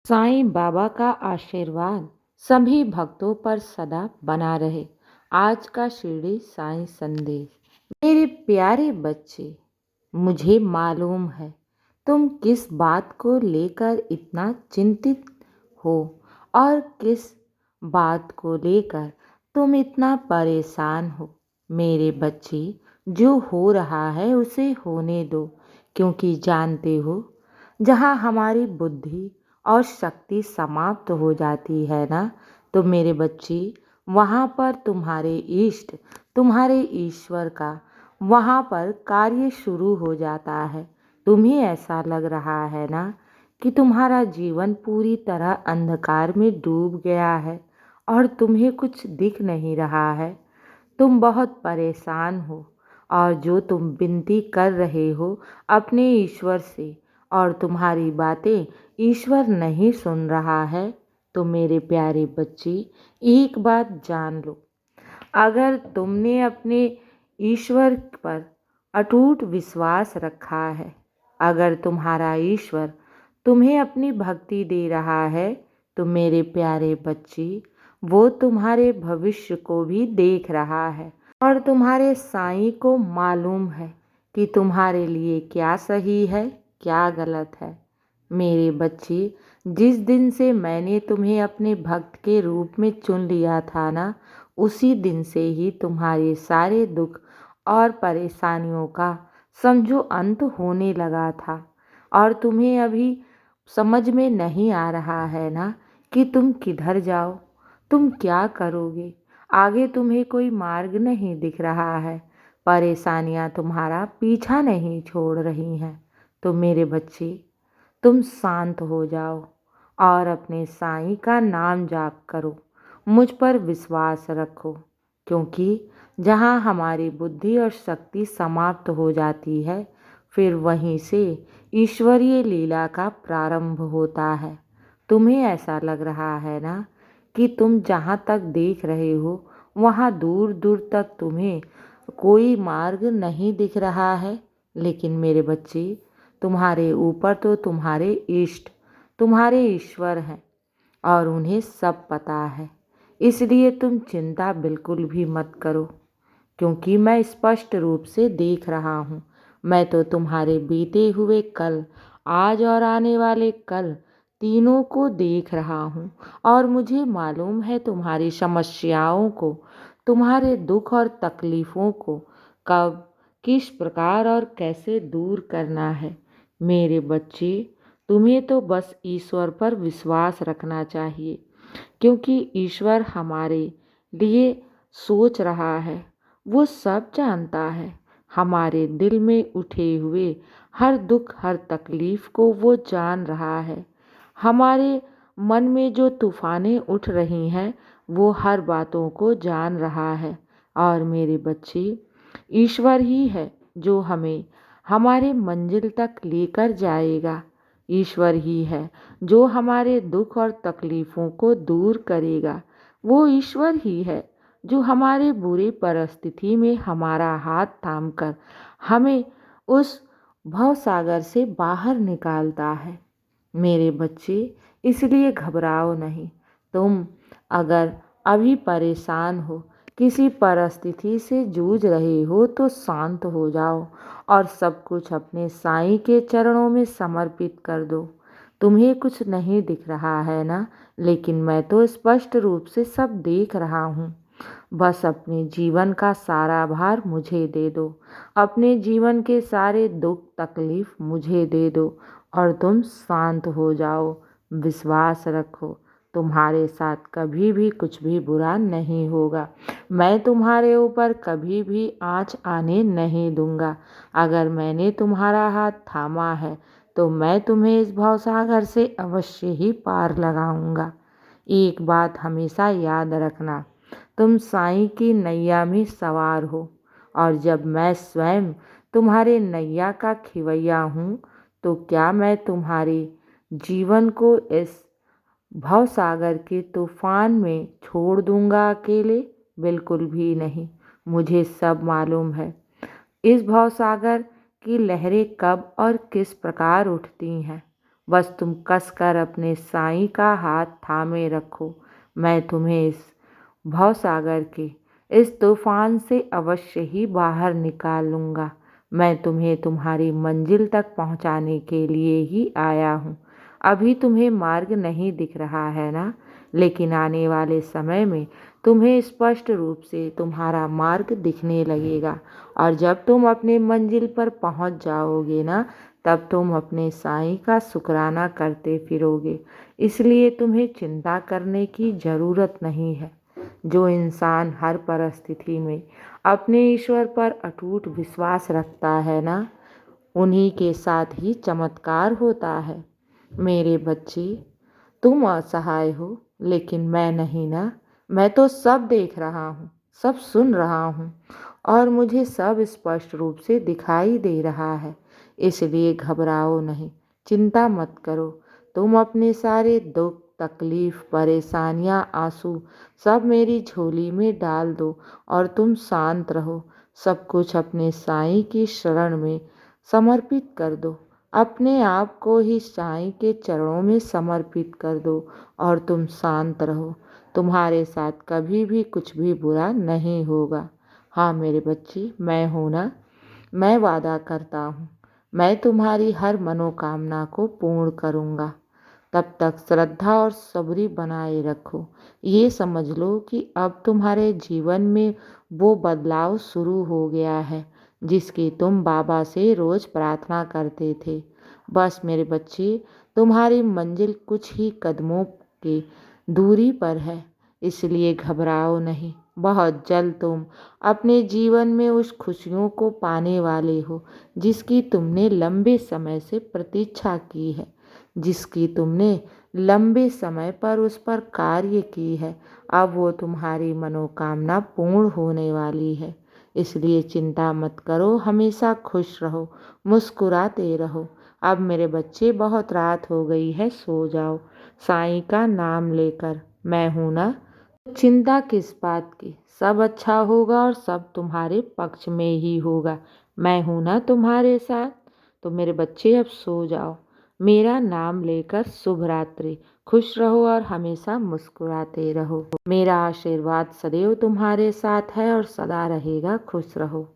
साईं बाबा का आशीर्वाद सभी भक्तों पर सदा बना रहे। आज का शिरडी साईं संदेश। मेरे प्यारे बच्चे, मुझे मालूम है तुम किस बात को लेकर इतना चिंतित हो और किस बात को लेकर तुम इतना परेशान हो। मेरे बच्चे, जो हो रहा है उसे होने दो, क्योंकि जानते हो, जहाँ हमारी बुद्धि और शक्ति समाप्त हो जाती है ना, तो मेरे बच्चे, वहाँ पर तुम्हारे इष्ट, तुम्हारे ईश्वर का वहाँ पर कार्य शुरू हो जाता है। तुम्हें ऐसा लग रहा है ना कि तुम्हारा जीवन पूरी तरह अंधकार में डूब गया है और तुम्हें कुछ दिख नहीं रहा है। तुम बहुत परेशान हो और जो तुम विनती कर रहे हो अपने ईश्वर से और तुम्हारी बातें ईश्वर नहीं सुन रहा है, तो मेरे प्यारे बच्चे, एक बात जान लो। अगर तुमने अपने ईश्वर पर अटूट विश्वास रखा है, अगर तुम्हारा ईश्वर तुम्हें अपनी भक्ति दे रहा है, तो मेरे प्यारे बच्चे, वो तुम्हारे भविष्य को भी देख रहा है और तुम्हारे साईं को मालूम है कि तुम्हारे लिए क्या सही है, क्या गलत है। मेरे बच्चे, जिस दिन से मैंने तुम्हें अपने भक्त के रूप में चुन लिया था ना, उसी दिन से ही तुम्हारे सारे दुख और परेशानियों का समझो अंत होने लगा था। और तुम्हें अभी समझ में नहीं आ रहा है ना कि तुम किधर जाओ, तुम क्या करोगे। आगे तुम्हें कोई मार्ग नहीं दिख रहा है, परेशानियां तुम्हारा पीछा नहीं छोड़ रही हैं। तो मेरे बच्चे, तुम शांत हो जाओ और अपने साईं का नाम जाप करो, मुझ पर विश्वास रखो, क्योंकि जहाँ हमारी बुद्धि और शक्ति समाप्त हो जाती है, फिर वहीं से ईश्वरीय लीला का प्रारंभ होता है। तुम्हें ऐसा लग रहा है ना कि तुम जहाँ तक देख रहे हो वहाँ दूर दूर तक तुम्हें कोई मार्ग नहीं दिख रहा है, लेकिन मेरे बच्चे, तुम्हारे ऊपर तो तुम्हारे इष्ट, तुम्हारे ईश्वर हैं और उन्हें सब पता है। इसलिए तुम चिंता बिल्कुल भी मत करो, क्योंकि मैं स्पष्ट रूप से देख रहा हूँ। मैं तो तुम्हारे बीते हुए कल, आज और आने वाले कल तीनों को देख रहा हूँ और मुझे मालूम है तुम्हारी समस्याओं को, तुम्हारे दुख और तकलीफ़ों को कब, किस प्रकार और कैसे दूर करना है। मेरे बच्चे, तुम्हें तो बस ईश्वर पर विश्वास रखना चाहिए, क्योंकि ईश्वर हमारे लिए सोच रहा है। वो सब जानता है। हमारे दिल में उठे हुए हर दुख, हर तकलीफ को वो जान रहा है। हमारे मन में जो तूफानें उठ रही हैं, वो हर बातों को जान रहा है। और मेरे बच्चे, ईश्वर ही है जो हमें हमारे मंजिल तक लेकर जाएगा। ईश्वर ही है जो हमारे दुख और तकलीफ़ों को दूर करेगा। वो ईश्वर ही है जो हमारे बुरी परिस्थिति में हमारा हाथ थामकर हमें उस भवसागर से बाहर निकालता है। मेरे बच्चे, इसलिए घबराओ नहीं। तुम अगर अभी परेशान हो, किसी परिस्थिति से जूझ रहे हो, तो शांत हो जाओ और सब कुछ अपने साईं के चरणों में समर्पित कर दो। तुम्हें कुछ नहीं दिख रहा है ना, लेकिन मैं तो स्पष्ट रूप से सब देख रहा हूँ। बस अपने जीवन का सारा भार मुझे दे दो, अपने जीवन के सारे दुख तकलीफ मुझे दे दो और तुम शांत हो जाओ। विश्वास रखो, तुम्हारे साथ कभी भी कुछ भी बुरा नहीं होगा। मैं तुम्हारे ऊपर कभी भी आँच आने नहीं दूंगा। अगर मैंने तुम्हारा हाथ थामा है, तो मैं तुम्हें इस भवसागर से अवश्य ही पार लगाऊंगा। एक बात हमेशा याद रखना, तुम साईं की नैया में सवार हो, और जब मैं स्वयं तुम्हारे नैया का खिवैया हूँ, तो क्या मैं तुम्हारे जीवन को इस भवसागर के तूफान में छोड़ दूंगा अकेले? बिल्कुल भी नहीं। मुझे सब मालूम है। इस भवसागर की लहरें कब और किस प्रकार उठती हैं, बस तुम कसकर अपने साईं का हाथ थामे रखो। मैं तुम्हें इस भवसागर के इस तूफान से अवश्य ही बाहर निकाल लूँगा। मैं तुम्हें तुम्हारी मंजिल तक पहुँचाने के लिए ही आया हूँ। अभी तुम्हें मार्ग नहीं दिख रहा है ना, लेकिन आने वाले समय में तुम्हें स्पष्ट रूप से तुम्हारा मार्ग दिखने लगेगा। और जब तुम अपने मंजिल पर पहुँच जाओगे ना, तब तुम अपने साईं का शुक्राना करते फिरोगे। इसलिए तुम्हें चिंता करने की ज़रूरत नहीं है। जो इंसान हर परिस्थिति में अपने ईश्वर पर अटूट विश्वास रखता है ना, उन्हीं के साथ ही चमत्कार होता है। मेरे बच्चे, तुम असहाय हो, लेकिन मैं नहीं ना। मैं तो सब देख रहा हूँ, सब सुन रहा हूँ, और मुझे सब स्पष्ट रूप से दिखाई दे रहा है। इसलिए घबराओ नहीं, चिंता मत करो। तुम अपने सारे दुख, तकलीफ, परेशानियाँ, आंसू सब मेरी झोली में डाल दो और तुम शांत रहो। सब कुछ अपने साईं की शरण में समर्पित कर दो। अपने आप को ही साईं के चरणों में समर्पित कर दो और तुम शांत रहो। तुम्हारे साथ कभी भी कुछ भी बुरा नहीं होगा। हाँ मेरे बच्चे, मैं हूँ ना। मैं वादा करता हूँ, मैं तुम्हारी हर मनोकामना को पूर्ण करूँगा। तब तक श्रद्धा और सब्री बनाए रखो। ये समझ लो कि अब तुम्हारे जीवन में वो बदलाव शुरू हो गया है जिसकी तुम बाबा से रोज़ प्रार्थना करते थे। बस मेरे बच्चे, तुम्हारी मंजिल कुछ ही कदमों की दूरी पर है, इसलिए घबराओ नहीं। बहुत जल्द तुम अपने जीवन में उस खुशियों को पाने वाले हो जिसकी तुमने लंबे समय से प्रतीक्षा की है, जिसकी तुमने लंबे समय पर उस पर कार्य की है। अब वो तुम्हारी मनोकामना पूर्ण होने वाली है। इसलिए चिंता मत करो, हमेशा खुश रहो, मुस्कुराते रहो। अब मेरे बच्चे, बहुत रात हो गई है, सो जाओ साईं का नाम लेकर। मैं हूँ ना, चिंता किस बात की। सब अच्छा होगा और सब तुम्हारे पक्ष में ही होगा। मैं हूँ ना तुम्हारे साथ। तो मेरे बच्चे, अब सो जाओ। मेरा नाम लेकर शुभ रात्रि। खुश रहो और हमेशा मुस्कुराते रहो। मेरा आशीर्वाद सदैव तुम्हारे साथ है और सदा रहेगा। खुश रहो।